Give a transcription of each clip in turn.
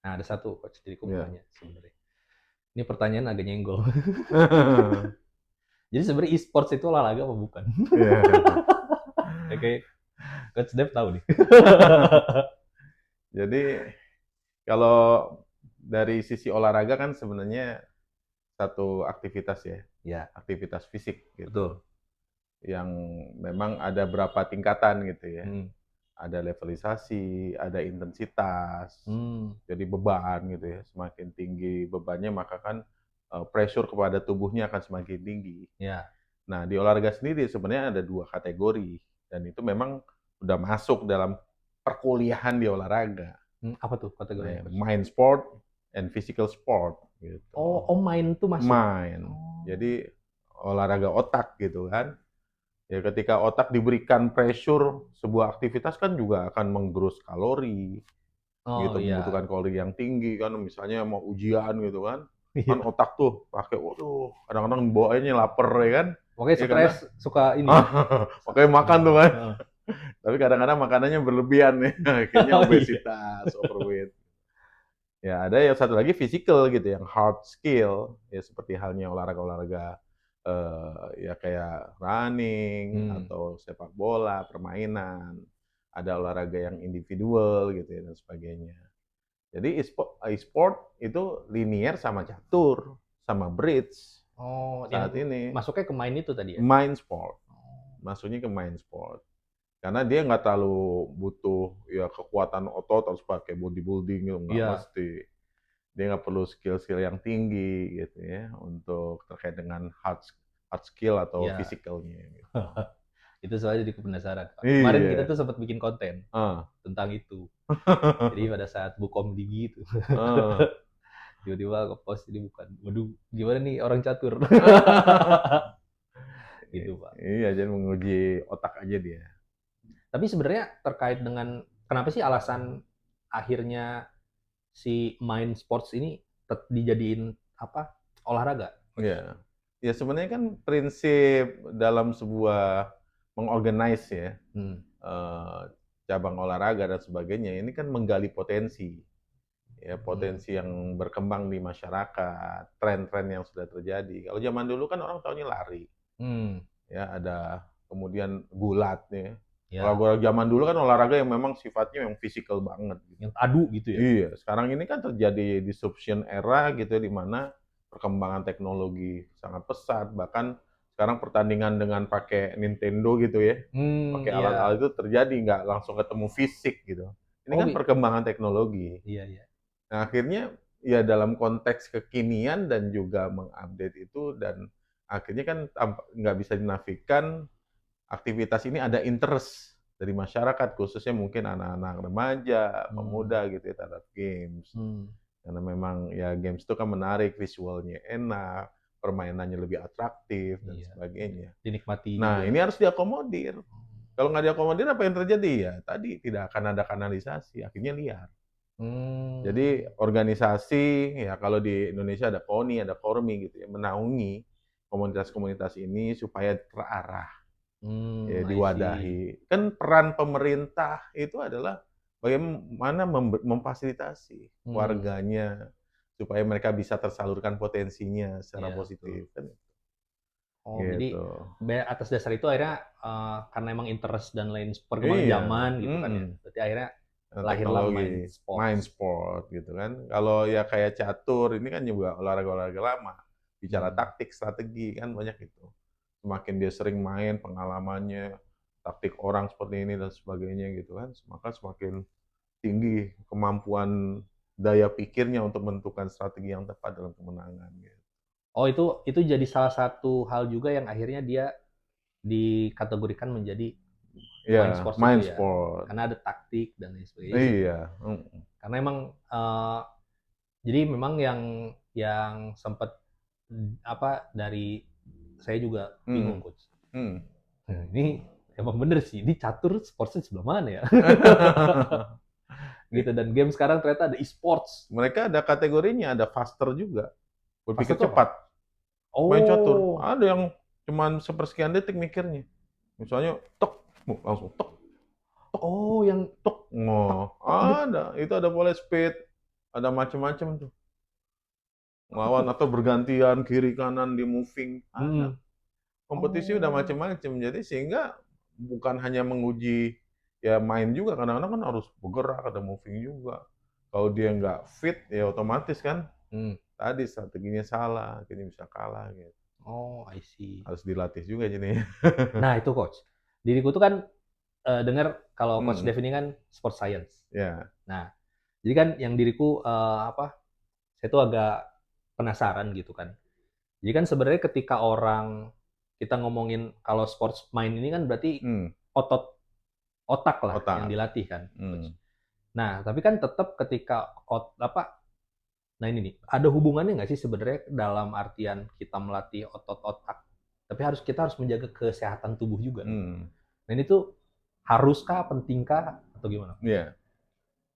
Nah, ada satu coach, jadi aku mau Iya. nanya sebenarnya. Ini pertanyaan agak nyenggol. Jadi sebenarnya e-sports itu olahraga apa bukan? Iya. Oke, Coach Dev tahu nih. Jadi kalau dari sisi olahraga kan sebenarnya satu aktivitas ya, Ya, aktivitas fisik gitu, betul. yang memang ada berapa tingkatan gitu ya. Hmm. Ada levelisasi, ada intensitas, Hmm. jadi beban gitu ya. Semakin tinggi bebannya maka kan pressure kepada tubuhnya akan semakin tinggi. Ya. Nah, di olahraga sendiri sebenarnya ada dua kategori dan itu memang udah masuk dalam perkuliahan di olahraga. Apa tuh kategorinya, Nah, Coach? mind sport and physical sport gitu. Oh, main tuh masuk. Mind. Oh, Jadi olahraga otak gitu kan. Ya ketika otak diberikan pressure sebuah aktivitas kan juga akan menggerus kalori oh gitu, iya. membutuhkan kalori yang tinggi kan, misalnya mau ujian gitu kan. Kan Iya. otak tuh pakai waduh, kadang-kadang bawaannya lapar ya kan. Makanya Ya karena stres suka ini ya. makanya makan tuh kan. Heeh. Tapi kadang-kadang makanannya berlebihan nih, akhirnya Oh iya. obesitas, overweight. Ya, ada yang satu lagi physical gitu, yang hard skill, ya seperti halnya olahraga-olahraga ya kayak running Hmm. atau sepak bola, permainan. Ada olahraga yang individual gitu ya dan sebagainya. Jadi e-sport itu linear sama catur, sama bridge Oh, saat yang ini. masuknya ke main itu tadi ya? Mind sport, Oh. masuknya ke mind sport. Karena dia nggak terlalu butuh ya kekuatan otot harus pakai bodybuilding gitu, nggak Iya. mesti. Dia nggak perlu skill-skill yang tinggi gitu ya untuk terkait dengan hard skill atau Iya. physicalnya gitu. Itu soalnya jadi penasaran, Pak. Kemarin kita Iya. tuh sempat bikin konten Ah. tentang itu. Jadi pada saat Bukom Digi itu, Ah. tiba-tiba ke-post ini bukan. Waduh, gimana nih orang catur? Gitu, Pak. Iya, jadi menguji otak aja dia. Tapi sebenarnya terkait dengan kenapa sih alasan akhirnya si main sports ini dijadiin apa? Olahraga, Coach? Iya. Ya sebenarnya kan prinsip dalam sebuah mengorganize ya Hmm. eh, cabang olahraga dan sebagainya ini kan menggali potensi ya Hmm. potensi yang berkembang di masyarakat, tren-tren yang sudah terjadi. Kalau zaman dulu kan orang taunya lari, Hmm. ya ada kemudian gulat nih. Kalau Ya, zaman dulu kan olahraga yang memang sifatnya yang fisikal banget gitu. yang adu gitu ya. Iya, sekarang ini kan terjadi disruption era gitu di mana perkembangan teknologi sangat pesat, bahkan sekarang pertandingan dengan pakai Nintendo gitu ya, pakai alat-alat Iya. itu terjadi nggak langsung ketemu fisik gitu. Ini Oh, kan perkembangan teknologi. iya iya. Nah, akhirnya ya dalam konteks kekinian dan juga mengupdate itu dan akhirnya kan nggak bisa dinafikan aktivitas ini ada interest dari masyarakat khususnya mungkin anak-anak remaja, Hmm. pemuda gitu ya terhadap games. Hmm. Karena memang ya games itu kan menarik, visualnya enak, permainannya lebih atraktif dan Iya. sebagainya. Dinikmati Nah, ini juga. harus diakomodir. Kalau nggak diakomodir apa yang terjadi ya? Tadi tidak akan ada kanalisasi, akhirnya liar. Jadi Hmm. organisasi ya kalau di Indonesia ada KONI, ada KORMI gitu ya, menaungi komunitas-komunitas ini supaya terarah, ya I see. diwadahi. Kan peran pemerintah itu adalah bagaimana memfasilitasi Hmm. warganya supaya mereka bisa tersalurkan potensinya secara Iya, betul. positif kan Oh, jadi gitu. atas dasar itu akhirnya karena emang interest dan lain perkembangan Iya, zaman gitu kan ya. mhm. Berarti akhirnya lahirlah main Teknologi, mind sports. sport gitu kan. Kalau ya kayak catur ini kan juga olahraga-olahraga lama. Bicara Hmm. taktik, strategi kan banyak itu. Semakin dia sering main pengalamannya, taktik orang seperti ini dan sebagainya gitu kan, maka semakin tinggi kemampuan daya pikirnya untuk menentukan strategi yang tepat dalam kemenangan gitu. Oh, itu jadi salah satu hal juga yang akhirnya dia dikategorikan menjadi main Iya, sports mind itu ya. sport. Karena ada taktik dan lain sebagainya gitu ya. Iya, mhm, Karena emang jadi memang yang sempat apa dari saya juga bingung, mhm, Coach. mhm. Nah, ini emang bener sih, ini catur sportsnya sebelah mana ya? Gitu, dan game sekarang ternyata ada e-sports. Mereka ada kategorinya, ada faster juga, Faster berpikir tuh apa? cepat. Main catur, Oh, ada yang cuman sepersekian detik mikirnya. Misalnya tek, langsung tek, oh yang tek, tek oh, tek gitu. ada, itu ada boleh speed. ada macam-macam tuh. Lawan atau bergantian kiri kanan di moving, ada. Mhm. Kompetisi udah Oh. macam-macam. Jadi sehingga bukan hanya menguji ya main juga, kadang-kadang kan harus bergerak, ada moving juga. Kalau dia nggak fit ya otomatis kan Mmm. tadi strateginya salah, jadi bisa kalah gitu. Oh, I see. Harus dilatih juga jadinya. Nah itu Coach, diriku tuh kan, dengar kalau Coach Mhm, Dev ini kan sport science. ya, Nah, jadi kan yang diriku, saya tuh agak penasaran gitu kan. Jadi kan sebenarnya ketika orang kita ngomongin kalau sports mind ini kan berarti mmm, otot otak lah yang otak, dilatih kan, Coach. mmm, Nah, tapi kan tetap ketika nah ini nih, ada hubungannya nggak sih sebenarnya dalam artian kita melatih otot otak, tapi kita harus menjaga kesehatan tubuh juga nih. mmm, Nah ini tuh haruskah, pentingkah, atau gimana? iya.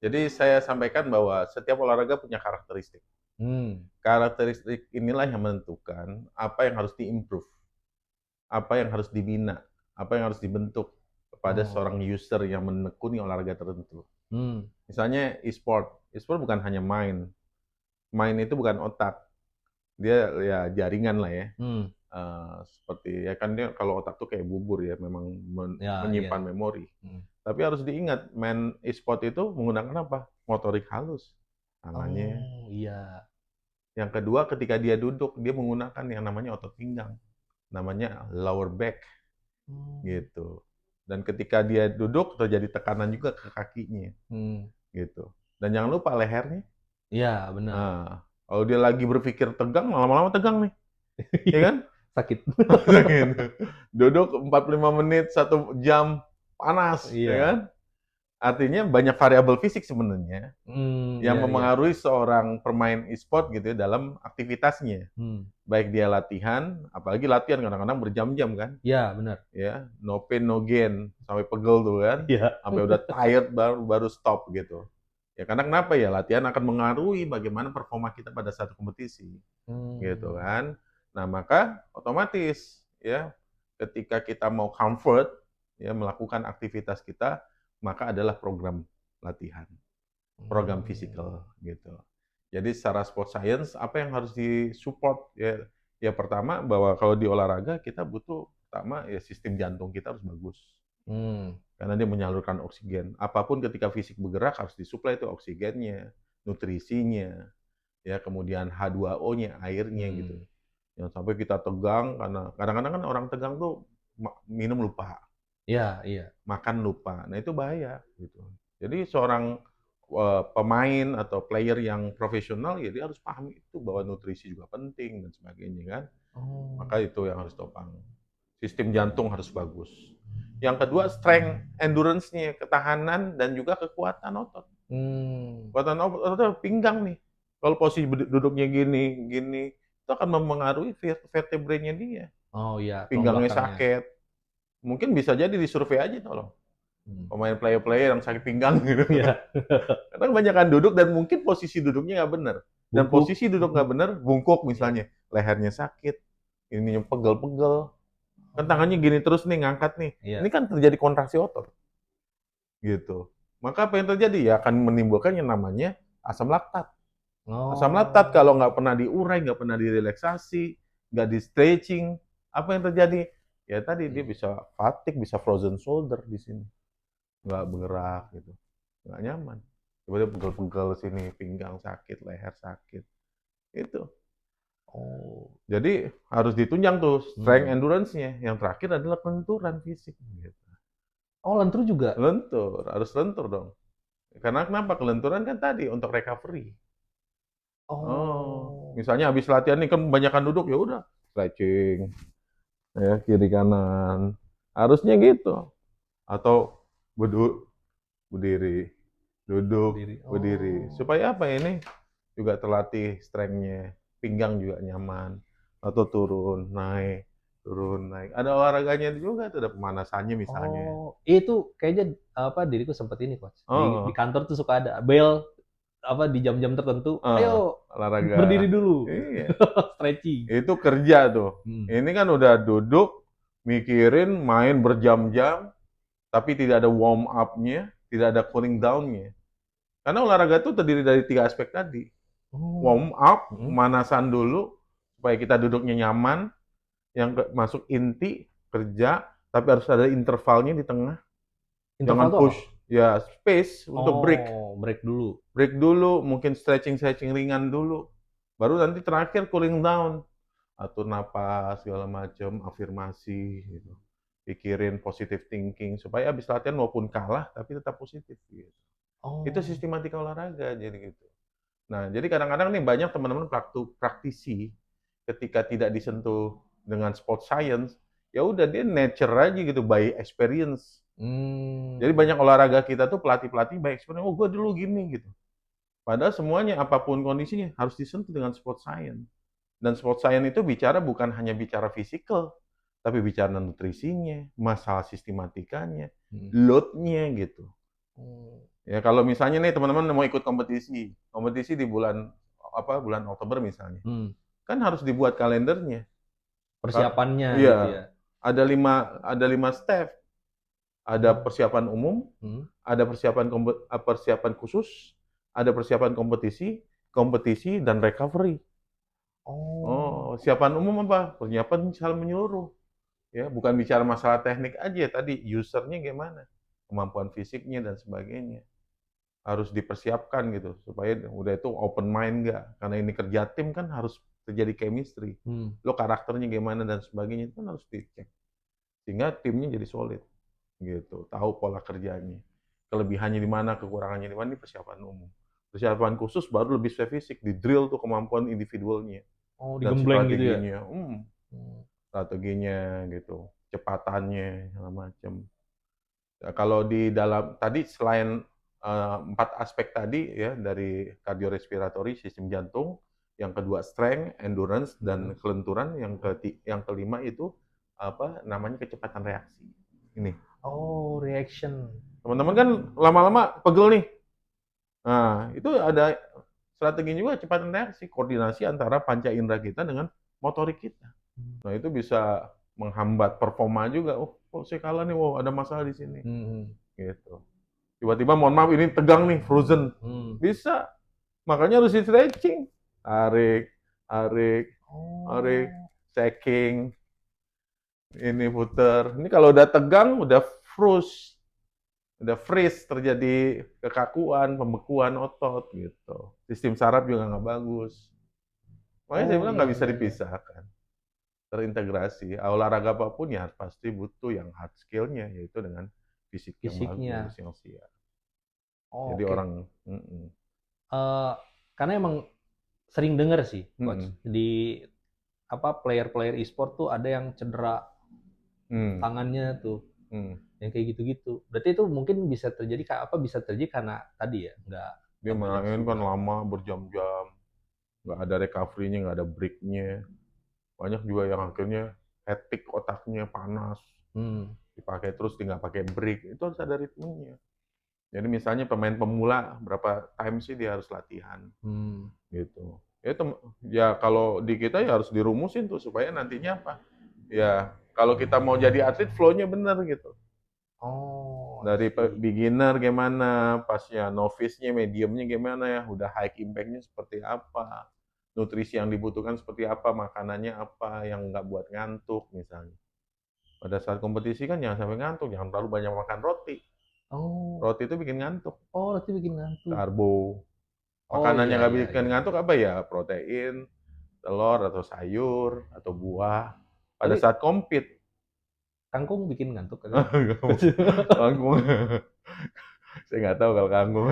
Jadi saya sampaikan bahwa setiap olahraga punya karakteristik. Hmm. Karakteristik inilah yang menentukan apa yang harus di-improve, apa yang harus dibina, apa yang harus dibentuk kepada seorang Oh. user yang menekuni olahraga tertentu. Hmm. Misalnya e-sport, e-sport bukan hanya main, main itu bukan otak, dia ya jaringan lah ya. Hmm. Seperti ya kan dia kalau otak tuh kayak bubur ya, memang Ya, menyimpan iya. memori. Hmm. Tapi harus diingat, main e-sport itu menggunakan apa? Motorik halus, tangannya. Oh, iya. Yang kedua, ketika dia duduk, dia menggunakan yang namanya otot pinggang, namanya lower back, Hmm. gitu. Dan ketika dia duduk, terjadi tekanan juga ke kakinya, Hmm. gitu. Dan jangan lupa lehernya. Iya, benar. Nah, kalau dia lagi berpikir tegang, lama-lama tegang nih, ya Iya, kan? sakit. Gitu. Duduk 45 menit, 1 jam, panas, ya kan? Iya. Artinya banyak variabel fisik sebenarnya Hmm. yang Iya, iya. memengaruhi seorang pemain e-sport gitu ya dalam aktivitasnya. Hmm. Baik dia latihan, apalagi latihan kadang-kadang berjam-jam kan, Iya, benar. ya no pain no gain sampai pegel tuh kan, Iya. sampai udah tired baru baru stop gitu. Ya karena kenapa ya latihan akan mengaruhi bagaimana performa kita pada satu kompetisi gitu Hmm. kan. Nah maka otomatis ya ketika kita mau comfort ya melakukan aktivitas kita maka adalah program latihan, program Hmm. physical gitu. Jadi secara sport science apa yang harus disupport ya? Ya pertama bahwa kalau di olahraga kita butuh pertama ya sistem jantung kita harus bagus. Hmm. Karena dia menyalurkan oksigen. Apapun ketika fisik bergerak harus disuplai itu oksigennya, nutrisinya, ya kemudian H2O-nya, airnya gitu. Hmm. Jangan sampai kita tegang karena kadang-kadang kan orang tegang tuh minum lupa, Iya, iya. makan lupa. Nah itu bahaya gitu. Jadi seorang pemain atau player yang profesional ya dia harus pahami itu bahwa nutrisi juga penting dan sebagainya kan. Maka Oh. itu yang harus topang. Sistem jantung harus bagus. Yang kedua strength, endurance-nya, ketahanan dan juga kekuatan otot. Hmm. Kekuatan otot pinggang nih. Kalau posisi duduknya gini, gini, itu akan mempengaruhi vertebrae-nya dia. Oh, iya, tulang Pinggangnya belakangnya. sakit. Mungkin bisa jadi disurvei aja tolong. Hmm. Pemain player-player yang sakit pinggang gitu. Iya. Karena kebanyakan duduk dan mungkin posisi duduknya nggak benar. Dan Bungkuk. posisi duduk nggak benar, bungkuk Iya. misalnya. Lehernya sakit, ininya pegel-pegel. Kan tangannya Oh. gini terus nih, ngangkat nih. Ini Iya. kan terjadi kontraksi otot. Gitu. Maka apa yang terjadi? Ya akan menimbulkan yang namanya asam laktat. Asam laktat Oh. kalau nggak pernah diurai, nggak pernah direlaksasi, nggak di stretching, apa yang terjadi? Ya tadi dia Hmm. bisa fatigue, bisa frozen shoulder di sini, nggak bergerak gitu, nggak nyaman. Tiba-tiba pegel-pegel sini, pinggang sakit, leher sakit, itu. Oh. Jadi harus ditunjang tuh strength Hmm. endurance-nya. Yang terakhir adalah kelenturan fisik. Gitu. Oh, lentur juga? Lentur, harus lentur dong. Karena kenapa? Kelenturan kan tadi untuk recovery. Oh, Oh. misalnya habis latihan nih kan kebanyakan duduk ya udah stretching ya kiri kanan. Harusnya gitu. Atau berdiri, berdiri, duduk, Berdiri. berdiri. Oh. Supaya apa ini? Juga terlatih strength-nya, pinggang juga nyaman. Atau turun, naik, turun, naik. Ada olahraganya juga tuh, ada pemanasannya misalnya. Oh, itu kayaknya diriku sempet ini, Coach. Di Oh, kantor tuh suka ada bel di jam-jam tertentu, "Ayo berdiri olahraga. dulu." Iya. Stretching. Itu kerja tuh. Hmm. Ini kan udah duduk, mikirin, main berjam-jam, tapi tidak ada warm up-nya, tidak ada cooling down-nya. Karena olahraga itu terdiri dari 3 aspek tadi. Oh. Warm up, Mm. pemanasan dulu supaya kita duduknya nyaman, yang masuk inti kerja, tapi harus ada intervalnya di tengah. Interval Jangan tuh apa? push, ya space untuk break. Oh, break dulu. Break dulu, mungkin stretching ringan dulu. Baru nanti terakhir cooling down. Atur napas, segala macam, afirmasi gitu. Pikirin positive thinking supaya habis latihan walaupun kalah tapi tetap positif gitu. Itu Oh. sistematika olahraga jadi gitu. Nah, jadi kadang-kadang nih banyak teman-teman praktisi ketika tidak disentuh dengan sport science, ya udah dia nature aja gitu by experience. Jadi banyak olahraga kita tuh pelatih-pelatih by experience, oh gue dulu gini gitu. Padahal semuanya apapun kondisinya harus disentuh dengan sport science. Dan sport science itu bicara bukan hanya bicara fisikal, tapi bicara nutrisinya, masalah sistematikanya, load-nya gitu. Ya kalau misalnya nih teman-teman mau ikut kompetisi di bulan bulan Oktober misalnya, kan harus dibuat kalendernya. Persiapannya gitu ya. Iya, ada lima step. Ada persiapan umum, ada persiapan khusus, ada persiapan kompetisi dan recovery. Oh, siapan umum apa? Persiapan secara menyeluruh. Ya, bukan bicara masalah teknik aja tadi, usernya gimana, kemampuan fisiknya dan sebagainya. Harus dipersiapkan gitu supaya udah itu open mind nggak, karena ini kerja tim kan harus terjadi chemistry. Lo karakternya gimana dan sebagainya itu kan harus dicek sehingga timnya jadi solid gitu, tahu pola kerjanya, kelebihannya di mana, kekurangannya di mana, ini persiapan umum. Persiapan khusus baru lebih spesifik, di drill tuh kemampuan individualnya Oh, dan digembleng gitu ya. strateginya gitu, kecepatannya segala macam. Ya, kalau di dalam tadi selain 4 aspek tadi ya dari kardiorespiratory sistem jantung, yang kedua strength, endurance dan kelenturan, yang kelima itu apa namanya kecepatan reaksi. Ini. Oh, reaction. Teman-teman kan lama-lama pegel nih. Nah, itu ada strategi juga kecepatan reaksi, koordinasi antara panca indera kita dengan motorik kita. Nah, itu bisa menghambat performa juga. Oh, kok saya kalah nih? Wow, ada masalah di sini. Gitu. Tiba-tiba mohon maaf ini tegang nih, frozen. Bisa. Makanya harus di stretching. Tarik, tarik, tarik, checking. Ini puter. Ini kalau udah tegang, udah freeze, terjadi kekakuan, pembekuan otot gitu. Sistem saraf juga nggak bagus. Makanya saya bilang nggak bisa dipisahkan. Terintegrasi. Olahraga apapun ya pasti butuh yang hard skill-nya, yaitu dengan fisik yang bagus, yang siap. Jadi orang karena emang sering denger sih, Coach, di player-player e-sport tuh ada yang cedera tangannya tuh, yang kayak gitu-gitu. Berarti itu mungkin bisa terjadi karena tadi ya, nggak dia main kan lama berjam-jam, nggak ada recovery-nya, nggak ada break-nya. Banyak juga yang akhirnya hectic, otaknya panas, dipakai terus nggak pakai break. Itu harus ada ritmenya. Jadi misalnya pemain pemula berapa time sih dia harus latihan, gitu. Ya kalau di kita ya harus dirumusin tuh supaya nantinya apa? Ya kalau kita mau jadi atlet flow-nya benar gitu. Dari beginner gimana, pasnya novice-nya, medium-nya gimana ya, udah high impact-nya seperti apa, nutrisi yang dibutuhkan seperti apa, makanannya apa yang nggak buat ngantuk misalnya. Pada saat kompetisi kan jangan sampai ngantuk, jangan terlalu banyak makan roti. Roti itu bikin ngantuk. Roti bikin ngantuk. Karbo. Makanan yang nggak bikin ngantuk apa ya? Protein, telur atau sayur atau buah. Pada saat compete. Kangkung bikin ngantuk kan? Kangkung. Saya nggak tahu kalau kangkung.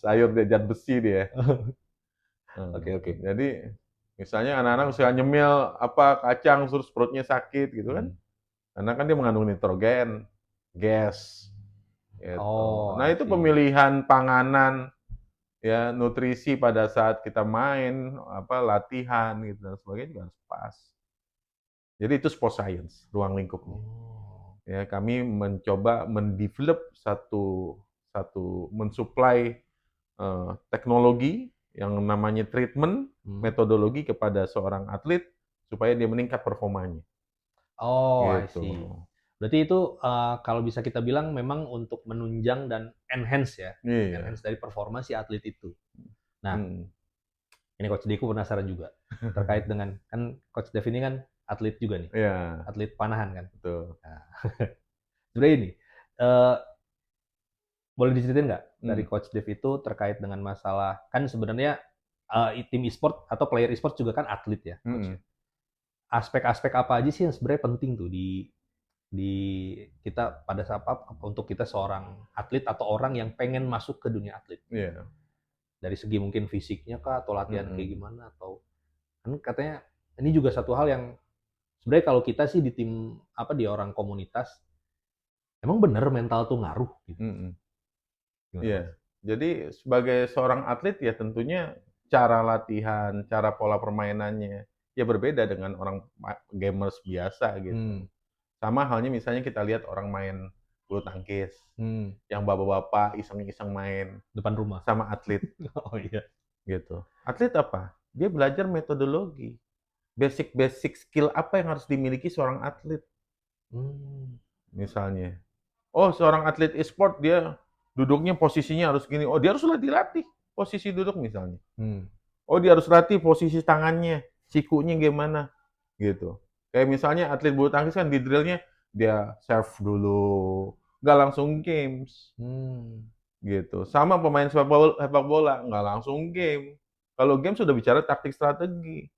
Sayur dia zat besi dia. Oke. Jadi misalnya anak-anak suka nyemil kacang terus perutnya sakit gitu kan? Karena kan dia mengandung nitrogen, gas. Gitu. Nah itu pemilihan panganan, ya nutrisi pada saat kita main, latihan gitu dan sebagainya juga harus pas. Jadi itu sport science, ruang lingkupnya. Ya kami mencoba mendevelop satu mensuplai teknologi yang namanya treatment, metodologi kepada seorang atlet supaya dia meningkat performanya. I see. Berarti itu kalau bisa kita bilang memang untuk menunjang dan enhance ya, Iya. enhance dari performa si atlet itu. Nah, Hmm. ini Coach Deku penasaran juga terkait dengan kan Coach Dev ini kan atlet juga nih, Iya, atlet panahan kan. betul. Nah, sebenarnya ini eh, boleh diceritain nggak dari Hmm. Coach Dev itu terkait dengan masalah kan sebenarnya tim e-sport atau player e-sport juga kan atlet ya, Coach Hmm. ya. Aspek-aspek apa aja sih yang sebenarnya penting tuh di kita pada saat untuk kita seorang atlet atau orang yang pengen masuk ke dunia atlet Iya. dari segi mungkin fisiknya kah atau latihan kayak Hmm. gimana atau kan katanya ini juga satu hal yang sebenarnya kalau kita sih di tim apa di orang komunitas emang bener mental tuh ngaruh gitu Hmm. gimana Iya. Coach? Jadi sebagai seorang atlet ya tentunya cara latihan, cara pola permainannya ya berbeda dengan orang gamers biasa gitu. Hmm, Sama halnya misalnya kita lihat orang main bulu tangkis, hmm, yang bapak-bapak iseng-iseng main depan rumah. sama atlet Oh iya. gitu. Atlet apa? Dia belajar metodologi, basic-basic skill apa yang harus dimiliki seorang atlet Hmm, misalnya. Oh, seorang atlet e-sport dia duduknya posisinya harus gini. Oh, dia harus dilatih posisi duduk misalnya. hmm, Oh, dia harus latih posisi tangannya, sikunya gimana gitu. Kayak misalnya atlet bulu tangkis kan di drillnya dia serve dulu, nggak langsung games hmm, gitu. Sama pemain sepak bola nggak langsung game. Kalau game sudah bicara taktik strategi,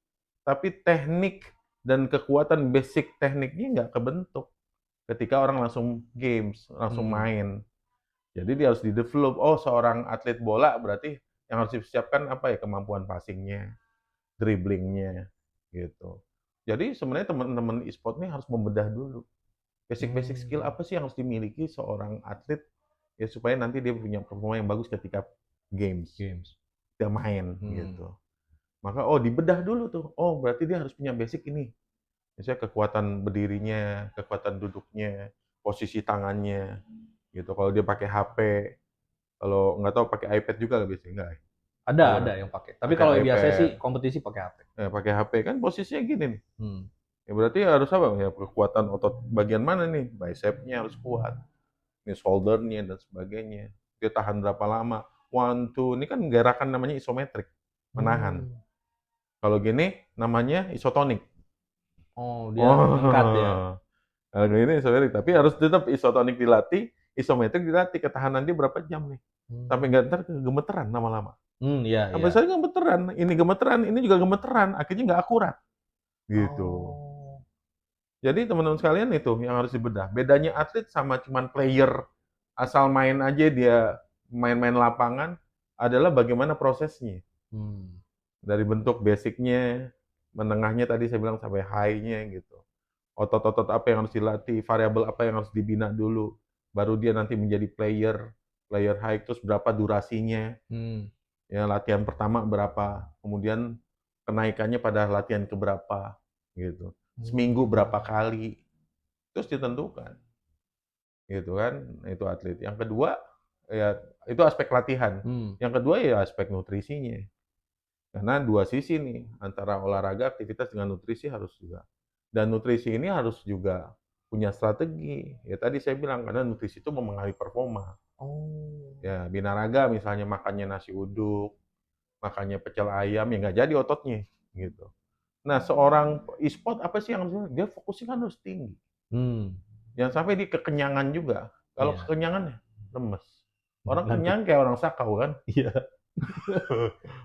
tapi teknik dan kekuatan basic tekniknya nggak kebentuk ketika orang langsung games, langsung hmm, main. Jadi dia harus di-develop. Oh, seorang atlet bola berarti yang harus disiapkan apa ya? Kemampuan passing-nya, dribblingnya, gitu. Jadi sebenarnya teman-teman e-sport ini harus membedah dulu. Basic-basic skill hmm, apa sih yang harus dimiliki seorang atlet ya supaya nanti dia punya performa yang bagus ketika games, games. dia main Hmm, gitu. Maka oh dibedah dulu tuh. Oh, berarti dia harus punya basic ini. Misalnya kekuatan berdirinya, kekuatan duduknya, posisi tangannya, gitu. Kalau dia pakai HP, kalau nggak tahu pakai iPad juga nggak biasanya nggak ya? ada Iya, yang pakai. Tapi pakai kalau biasanya sih iPad, kompetisi pakai HP. pakai HP kan posisinya gini nih. Hmm, Ya berarti harus apa? Ya kekuatan otot bagian mana nih? Bicepnya harus kuat, nih shouldernya dan sebagainya. Dia tahan berapa lama? One, two, ini kan gerakan namanya isometrik, menahan. hmm. Kalau gini namanya isotonik. Oh dia ngangkat ya. Oh, kalau gini isometrik, tapi harus tetap isotonik dilatih, isometrik dilatih, ketahanan dia berapa jam nih? Sampai Hmm, nggak ntar gemeteran lama-lama. iya Sampai iya. saya gemeteran, ini juga gemeteran, akhirnya nggak akurat. Gitu. Oh. Jadi teman-teman sekalian itu yang harus dibedah. Bedanya atlet sama cuman player asal main aja dia main-main lapangan adalah bagaimana prosesnya. Hmm. Dari bentuk basicnya, menengahnya tadi saya bilang sampai high-nya gitu. Otot-otot apa yang harus dilatih, variabel apa yang harus dibina dulu. Baru dia nanti menjadi player high, terus berapa durasinya. Hmm. Ya, latihan pertama berapa, kemudian kenaikannya pada latihan keberapa gitu. Seminggu berapa Hmm. kali, terus ditentukan gitu kan. Itu atlet. Yang kedua ya itu aspek latihan. Hmm. Yang kedua ya aspek nutrisinya. Karena dua sisi nih antara olahraga, aktivitas dengan nutrisi harus juga. Dan nutrisi ini harus juga punya strategi. Ya tadi saya bilang karena nutrisi itu mempengaruhi performa. Oh. Ya binaraga misalnya makannya nasi uduk, makannya pecel ayam ya nggak jadi ototnya gitu. Nah seorang e-sport apa sih yang harus dia fokusnya kan harus tinggi. Hmm. Jangan sampai di kekenyangan juga. Kalau Iya. kekenyangan ya lemes. Orang Ngantuk. kenyang kayak orang sakau kan. Iya.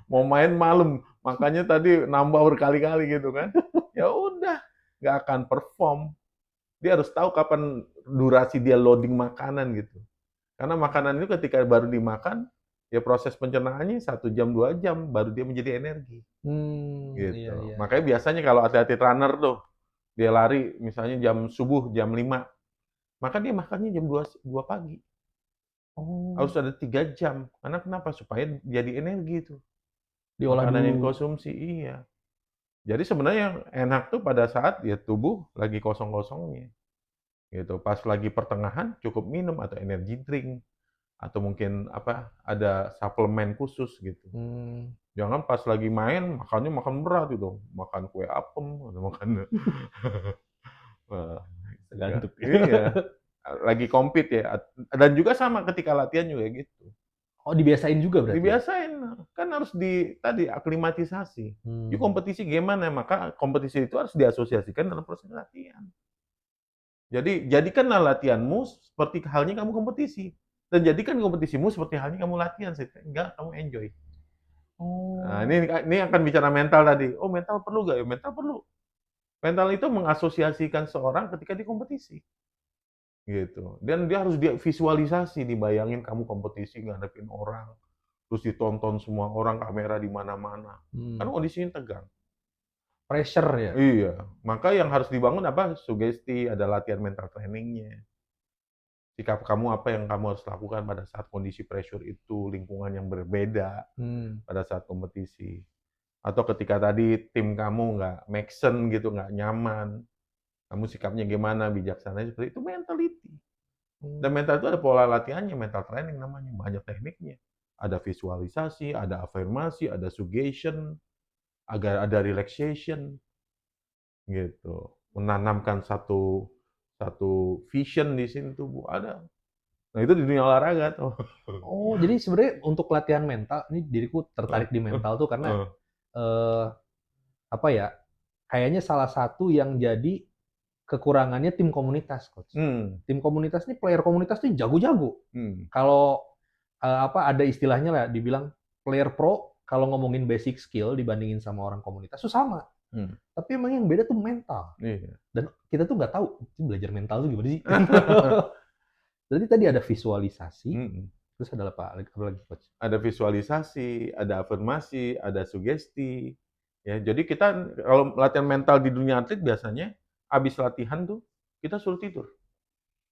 Mau main malam, makanya tadi nambah berkali-kali gitu kan. Ya udah, nggak akan perform. Dia harus tahu kapan durasi dia loading makanan gitu. Karena makanan itu ketika baru dimakan, ya proses pencernaannya 1 jam 2 jam baru dia menjadi energi Hmm. Iya gitu. iya iya. Makanya biasanya kalau atlet-atlet runner tuh dia lari misalnya jam subuh jam 5, maka dia makannya jam 2 pagi. Harus Oh. ada 3 jam. Karena kenapa? Supaya jadi energi itu. Diolah Makanan yang dulu. dikonsumsi, iya. Jadi sebenarnya yang enak tuh pada saat ya tubuh lagi kosong-kosongnya. Gitu. Pas lagi pertengahan cukup minum atau energy drink atau mungkin apa ada suplemen khusus gitu. Hmm. Jangan pas lagi main makannya makan berat gitu, makan kue apem atau makan Ngantuk. Iya, lagi compete ya. Dan juga sama ketika latihan juga gitu. Oh, dibiasain juga berarti ya? Dibiasain, kan harus tadi aklimatisasi. Di Hmm. kompetisi gimana, maka kompetisi itu harus diasosiasikan dalam proses latihan. Jadi jadikanlah latihanmu seperti halnya kamu kompetisi. Dan jadikan kompetisimu seperti halnya kamu latihan, sehingga kamu enjoy. Nah, Oh. ini akan bicara mental tadi. Oh, mental perlu gak ya? Mental perlu. Mental itu mengasosiasikan seorang ketika di kompetisi. Gitu. Dan dia harus visualisasi, dibayangin kamu kompetisi ngadepin orang, terus ditonton semua orang, kamera di mana-mana. Kan Hmm. kondisinya tegang. Pressure ya? Iya, maka yang harus dibangun apa? Sugesti, ada latihan mental trainingnya. Sikap kamu apa yang kamu harus lakukan pada saat kondisi pressure itu, lingkungan yang berbeda Hmm. pada saat kompetisi. Atau ketika tadi tim kamu nggak make sense gitu, nggak nyaman, kamu sikapnya gimana, bijaksananya seperti itu, mentality. Dan Hmm. mental itu ada pola latihannya, mental training namanya, banyak tekniknya. Ada visualisasi, ada afirmasi, ada suggestion, agar ada relaxation, gitu. Menanamkan satu satu vision di sini tubuh ada. Nah itu di dunia olahraga tuh. Oh, jadi sebenarnya untuk latihan mental, ini diriku Heeh, tertarik di heeh, mental tuh karena heeh. eh, apa ya? Kayaknya salah satu yang jadi kekurangannya tim komunitas, coach. Hmm, Tim komunitas nih, player komunitas nih jago-jago. hmm, Kalau apa ada istilahnya lah, dibilang player pro kalau ngomongin basic skill dibandingin sama orang komunitas itu sama. hmm. Tapi emang yang beda tuh mental. Iya. Dan kita tuh nggak tahu itu belajar mental tuh gimana sih. Jadi tadi ada visualisasi, Mm-mm. terus ada apa lagi coach? Ada visualisasi, ada afirmasi, ada sugesti. Ya, jadi kita kalau latihan mental di dunia atlet biasanya habis latihan tuh kita suruh tidur.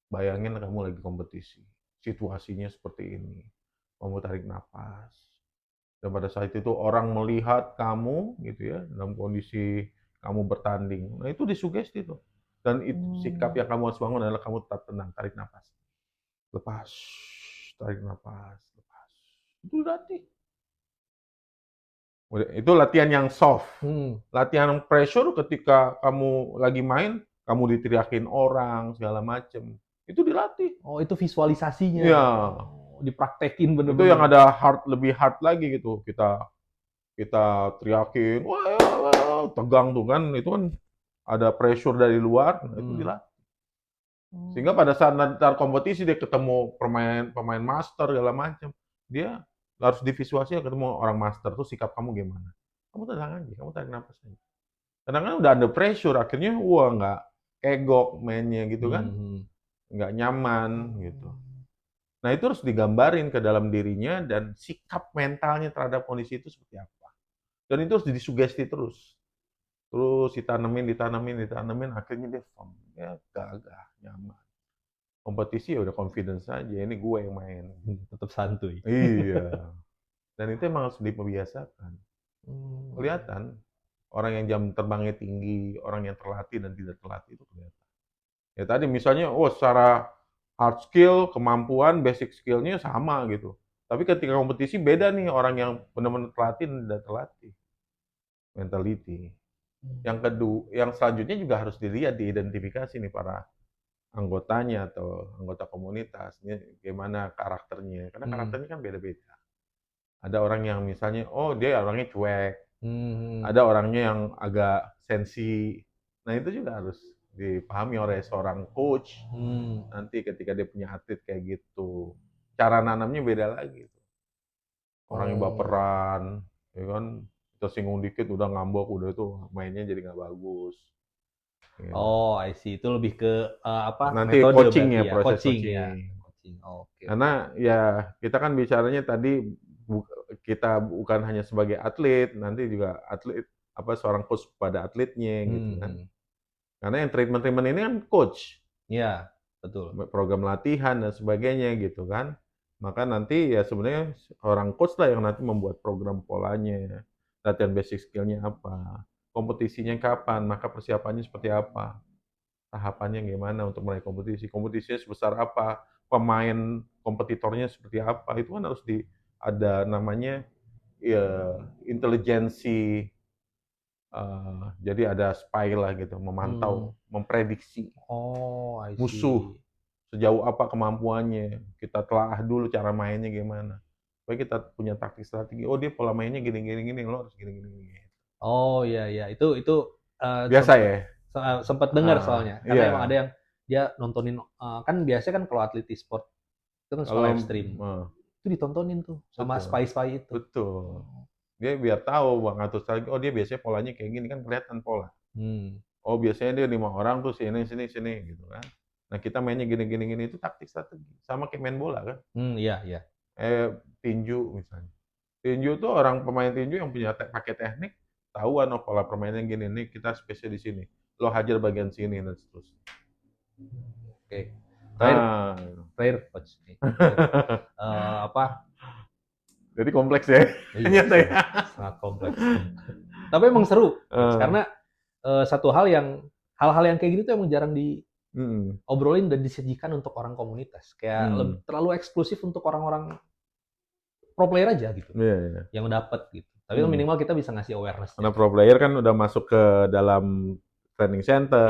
Bayangin kamu lagi kompetisi, situasinya seperti ini. Kamu tarik napas. Dan pada saat itu orang melihat kamu gitu ya dalam kondisi kamu bertanding. Nah, itu disugesti tuh. Dan itu sikap Hmm. yang kamu harus bangun adalah kamu tetap tenang, tarik napas. Lepas, tarik napas, lepas. Itu latih. Itu latihan yang soft. Hmm. Latihan pressure ketika kamu lagi main, kamu diteriakin orang segala macem. Itu dilatih. Oh, itu visualisasinya. Ya, Oh, dipraktekin itu yang bener-bener. ada lebih hard lagi gitu. Kita kita teriakin, wah, wah, tegang tuh kan, itu kan ada pressure dari luar, nah itu Hmm. dilatih. Sehingga pada saat nanti kompetisi dia ketemu pemain master segala macam, dia harus divisualisasi ketemu orang master tuh sikap kamu gimana. Kamu tenang aja, kamu tarik nafas aja. Kadang-kadang udah under pressure, akhirnya wah nggak kegok mainnya gitu kan, Hmm. nggak nyaman gitu. Nah itu harus digambarin ke dalam dirinya dan sikap mentalnya terhadap kondisi itu seperti apa. Dan itu harus disugesti terus. Terus ditanemin, akhirnya dia firm. Ya gagah, nyaman. Kompetisi ya udah confidence aja, ini gue yang main. Tetap santuy. Iya. Dan itu emang harus dibiasakan. Hmm. Kelihatan orang yang jam terbangnya tinggi, orang yang terlatih dan tidak terlatih itu kelihatan. Ya tadi misalnya, oh secara hard skill, kemampuan, basic skillnya sama gitu. Tapi ketika kompetisi beda nih orang yang benar-benar terlatih dan tidak terlatih. Mentality. Yang kedua, yang selanjutnya juga harus dilihat, diidentifikasi nih para anggotanya atau anggota komunitas. Ini gimana karakternya. Karena Hmm. karakternya kan beda-beda. Ada orang yang misalnya, oh dia orangnya cuek. Hmm. Ada orangnya yang agak sensi. Nah itu juga harus dipahami oleh seorang coach Hmm. nanti ketika dia punya atlet kayak gitu. Cara nanamnya beda lagi. Orang yang Oh. baperan, ya kan, kita singgung dikit udah ngambek, udah itu mainnya jadi nggak bagus. Ya. Oh, I see. Itu lebih ke apa? Nanti Metode coaching berarti ya, ya, proses coaching ya. coaching. Coaching. Oke, oke. Karena ya kita kan bicaranya tadi kita bukan hanya sebagai atlet, nanti juga atlet apa seorang coach pada atletnya gitu kan. Hmm. Karena yang treatment-treatment ini kan coach, Ya, betul. program latihan dan sebagainya gitu kan. Maka nanti ya sebenarnya orang coach lah yang nanti membuat program polanya, latihan basic skill-nya apa, kompetisinya kapan, maka persiapannya seperti apa, tahapannya gimana untuk mulai kompetisi, kompetisinya sebesar apa, pemain kompetitornya seperti apa, itu kan harus ada namanya ya intelijensi Jadi ada spy lah gitu, Hmm. memantau, memprediksi Oh, I musuh see. sejauh apa kemampuannya. Kita telaah dulu cara mainnya gimana. Supaya kita punya taktik strategi. Oh dia pola mainnya gini gini gini, lo harus gini gini gini. Oh iya iya itu Biasa sempet ya. sempet dengar soalnya karena Iya. emang ada yang dia nontonin kan biasanya kan kalau atlet e-sport itu kan suka Kalau live stream itu ditontonin tuh sama betul, spy-spy itu. betul. Oh. Dia biar tahu bang ngatur strategi. Oh dia biasanya polanya kayak gini kan kelihatan pola. Hmm. Oh biasanya dia 5 orang tuh sini sini sini gitu kan. Nah kita mainnya gini gini gini itu taktik strategi. Sama kayak main bola kan. Iya iya. Tinju misalnya. Tinju tuh orang pemain tinju yang punya pakai teknik, tahuan oh pola permainan gini nih kita spesial di sini. Lo hajar bagian sini dan seterusnya. Oke. Terakhir Ah, terakhir coach nih. Apa jadi kompleks ya, iya ternyata ya. sangat sangat kompleks. Tapi emang seru coach Eh, karena satu hal-hal yang kayak gini tuh emang jarang hmm, diobrolin dan disajikan untuk orang komunitas. Kayak hmm, terlalu eksklusif untuk orang-orang pro player aja gitu iya, iya. yang dapat gitu. Tapi kan Hmm. minimal kita bisa ngasih awareness-nya Karena kan. pro player kan udah masuk ke dalam training Iya, center,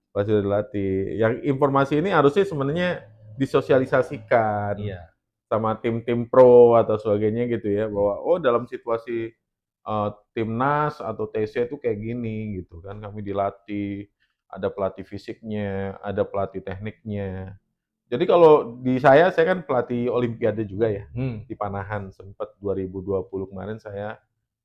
pasti udah dilatih. Yang informasi ini harusnya sebenarnya disosialisasikan iya. sama tim-tim pro atau sebagainya gitu ya, bahwa oh dalam situasi timnas atau TC itu kayak gini gitu kan, kami dilatih, ada pelatih fisiknya, ada pelatih tekniknya. Jadi kalau di saya kan pelatih Olimpiade juga ya Hmm. di Panahan, sempat 2020 kemarin saya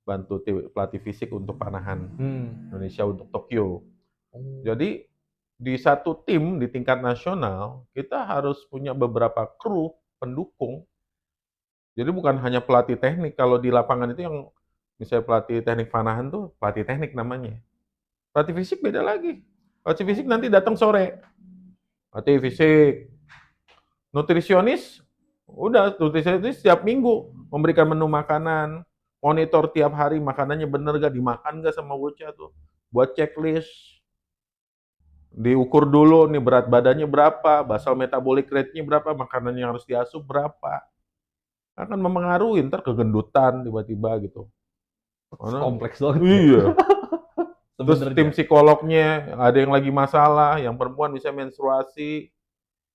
bantu pelatih fisik untuk Panahan Hmm. Indonesia untuk Tokyo. Oh. Jadi di satu tim di tingkat nasional kita harus punya beberapa kru pendukung. Jadi bukan hanya pelatih teknik. Kalau di lapangan itu yang misalnya pelatih teknik Panahan tuh pelatih teknik namanya. Pelatih fisik beda lagi. Pelatih fisik nanti datang sore. Pelatih fisik, nutrisionis, udah nutrisionis setiap minggu memberikan menu makanan, monitor tiap hari makanannya bener gak, dimakan gak sama bocah tuh. Buat checklist, diukur dulu nih berat badannya berapa, basal metabolic rate-nya berapa, makanan yang harus diasup berapa. Akan mempengaruhi ntar kegendutan tiba-tiba gitu. Karena Kompleks banget ya iya. Terus tim sebenarnya. psikolognya ada yang lagi masalah, yang perempuan bisa menstruasi,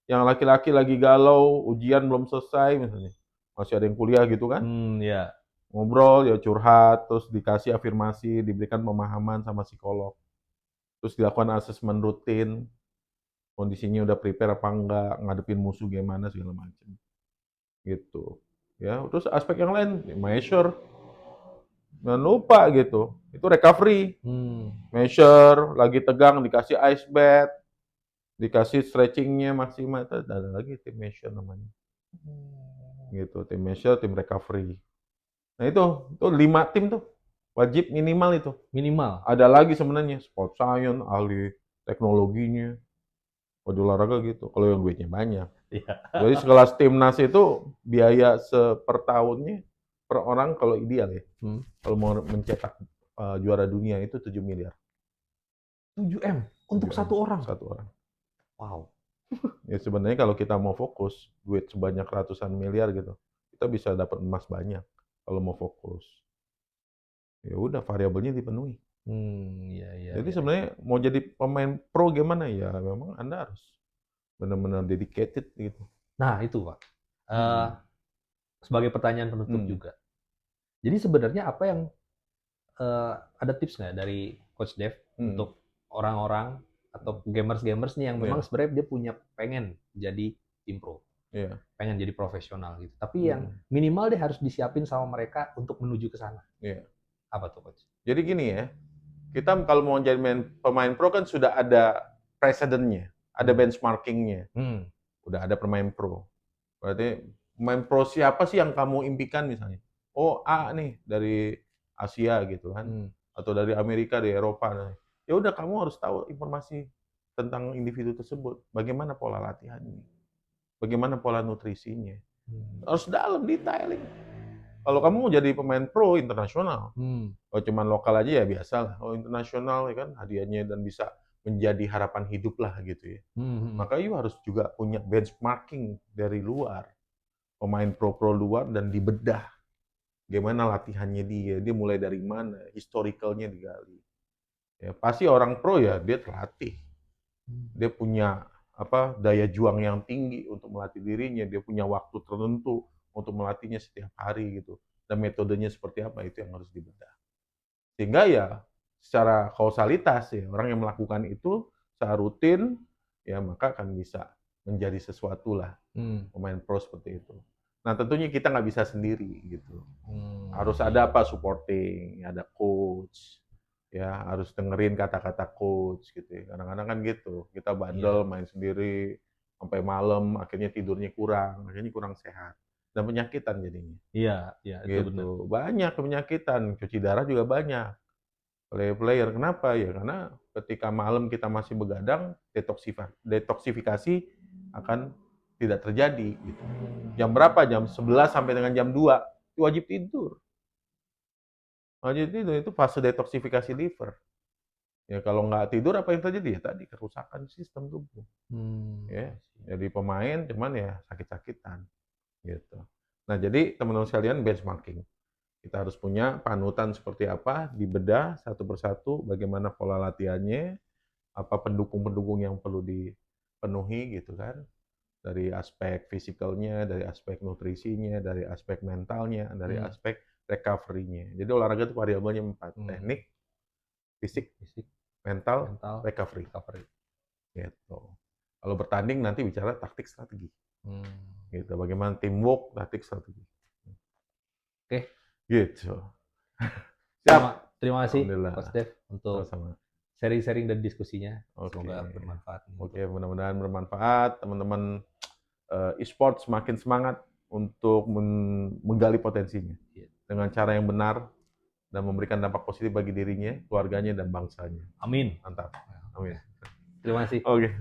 yang laki-laki lagi galau, ujian belum selesai misalnya. Masih ada yang kuliah gitu kan. Ya. Ngobrol, ya curhat, terus dikasih afirmasi, diberikan pemahaman sama psikolog. Terus dilakukan asesmen rutin, kondisinya udah prepare apa enggak, ngadepin musuh gimana segala macam. Gitu. Ya, terus aspek yang lain, measure, jangan lupa gitu. Itu recovery, Hmm. measure, lagi tegang dikasih ice bath, dikasih stretchingnya maksimal, itu ada lagi tim measure namanya. Gitu, tim measure, tim recovery. Nah itu 5 tim tuh wajib minimal itu. Minimal. Ada lagi sebenarnya sport science, ahli teknologinya, kalau olahraga gitu. Kalau yang duitnya banyak. Iya. Jadi sekelas timnas itu biaya per tahunnya per orang kalau ideal ya. Hmm. Kalau mau mencetak juara dunia itu 7 miliar. 7 M untuk 7 M satu orang. satu orang. Wow. Ya sebenarnya kalau kita mau fokus duit sebanyak ratusan miliar gitu, kita bisa dapat emas banyak kalau mau fokus. Ya udah variabelnya dipenuhi. Iya iya Jadi iya. sebenarnya mau jadi pemain pro gimana ya memang Anda harus benar-benar dedicated gitu. Nah, itu, Pak. Eh, Hmm. sebagai pertanyaan penutup Hmm. juga. Jadi sebenarnya apa yang ada tips nggak dari Coach Dev Hmm. untuk orang-orang atau gamers-gamers nih yang memang Iya, sebenarnya dia punya pengen jadi tim pro, iya. pengen jadi profesional gitu. Tapi yang Hmm. minimal dia harus disiapin sama mereka untuk menuju ke sana. Iya. Apa tuh, Coach? Jadi gini ya, kita kalau mau jadi pemain pro kan sudah ada presidennya, ada Hmm. benchmarkingnya, Hmm. udah ada pemain pro. Berarti pemain pro siapa sih yang kamu impikan misalnya? Oh A nih dari Asia gitu kan, Hmm. atau dari Amerika, dari Eropa. Ya udah kamu harus tahu informasi tentang individu tersebut, bagaimana pola latihannya, bagaimana pola nutrisinya, Hmm. harus dalam detailing. Kalau kamu mau jadi pemain pro internasional, Hmm. kalau cuma lokal aja ya biasa lah. Kalau internasional ya kan hadiahnya dan bisa menjadi harapan hidup lah gitu ya. Hmm. Hmm. Maka you harus juga punya benchmarking dari luar, pemain pro-pro luar dan dibedah. gimana latihannya dia mulai dari mana, historicalnya digali. Ya, pasti orang pro ya dia terlatih. Dia punya daya juang yang tinggi untuk melatih dirinya, dia punya waktu tertentu untuk melatihnya setiap hari gitu. Dan metodenya seperti apa itu yang harus dibedah. Sehingga ya secara kausalitas ya orang yang melakukan itu secara rutin ya maka akan bisa menjadi sesuatu lah pemain pro seperti itu. Nah tentunya kita nggak bisa sendiri gitu. Harus ada supporting, ada coach, ya harus dengerin kata-kata coach gitu ya. Kadang-kadang kan gitu, kita bandel main sendiri sampai malam, akhirnya tidurnya kurang, akhirnya kurang sehat dan penyakitan jadinya. Iya, itu benar. Gitu. Banyak penyakitan, cuci darah juga banyak. Player kenapa? Ya karena ketika malam kita masih begadang, detoksifikasi akan tidak terjadi gitu. Jam berapa? Jam 11 sampai dengan jam 2 itu wajib tidur. Wajib tidur itu fase detoksifikasi liver. Ya kalau nggak tidur apa yang terjadi? Ya tadi kerusakan sistem tubuh. Ya, jadi pemain cuman ya sakit-sakitan gitu. Nah, jadi teman-teman sekalian benchmarking. Kita harus punya panutan seperti apa, dibedah satu persatu bagaimana pola latihannya, apa pendukung-pendukung yang perlu dipenuhi gitu kan. Dari aspek fisikalnya, dari aspek nutrisinya, dari aspek mentalnya, dari aspek recovery-nya. Jadi olahraga itu variabelnya 4, teknik, fisik, mental, recovery. Gitu. Kalau bertanding nanti bicara taktik strategi. Gitu. Bagaimana teamwork, taktik strategi. Oke. Gitu. Siap. Terima kasih Coach Dev untuk sharing-sharing dan diskusinya. Semoga bermanfaat. Oke, mudah-mudahan bermanfaat. Teman-teman e-sport semakin semangat untuk menggali potensinya dengan cara yang benar dan memberikan dampak positif bagi dirinya, keluarganya, dan bangsanya. Amin. Mantap. Amin. Terima kasih. Oke.